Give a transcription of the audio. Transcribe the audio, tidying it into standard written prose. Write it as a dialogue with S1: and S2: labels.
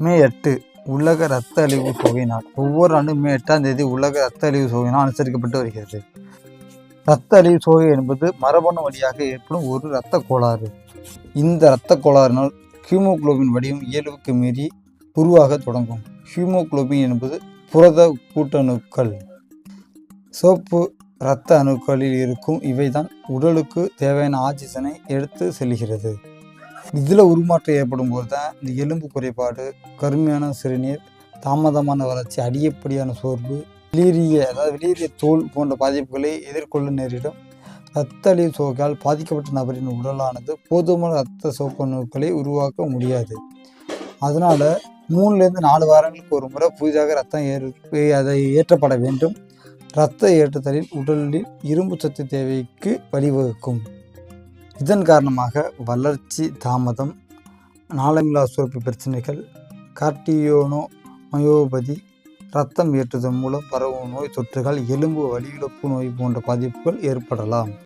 S1: மே 8 உலக இரத்த அழிவு சோகை நாள். ஒவ்வொரு ஆண்டும் மே 8ஆம் தேதி உலக இரத்த அழிவு சோகை நாள் அனுசரிக்கப்பட்டு வருகிறது. இரத்த அழிவு சோகை என்பது மரபணு வழியாக ஏற்படும் ஒரு இரத்த கோளாறு. இந்த இரத்த கோளாறினால் ஹீமோகுளோபின் வடிவம் இயல்புக்கு மீறி உருவாக தொடங்கும். ஹீமோகுளோபின் என்பது புரத கூட்டணுக்கள். சிவப்பு இரத்த அணுக்களில் இருக்கும் இவைதான் உடலுக்கு தேவையான ஆக்சிஜனை எடுத்து செல்கிறது. இதில் உருமாற்றம் ஏற்படும் போது தான் இந்த எலும்பு குறைபாடு, கருமையான சிறுநீர், தாமதமான வளர்ச்சி, அதிகப்படியான சோர்வு, வெளியேறிய தோல் போன்ற பாதிப்புகளை எதிர்கொள்ள நேரிடும். இரத்த அழிவு சோகையால் பாதிக்கப்பட்ட நபரின் உடலானது போதுமான இரத்த சிவப்பணுக்களை உருவாக்க முடியாது. அதனால் 3லேருந்து 4 வாரங்களுக்கு ஒரு முறை புதிதாக இரத்தம் ஏற்றப்பட வேண்டும். இரத்த ஏற்றுதலில் உடலில் இரும்பு சத்து தேவைக்கு வழிவகுக்கும். இதன் காரணமாக வளர்ச்சி தாமதம், நாளமில்லா சுரப்பு பிரச்சனைகள், கார்டியோனோமயோபதி, இரத்தம் ஏற்றுதல் மூலம் பரவும் நோய் தொற்றுகள், எலும்பு வலியிழப்பு நோய் போன்ற பாதிப்புகள் ஏற்படலாம்.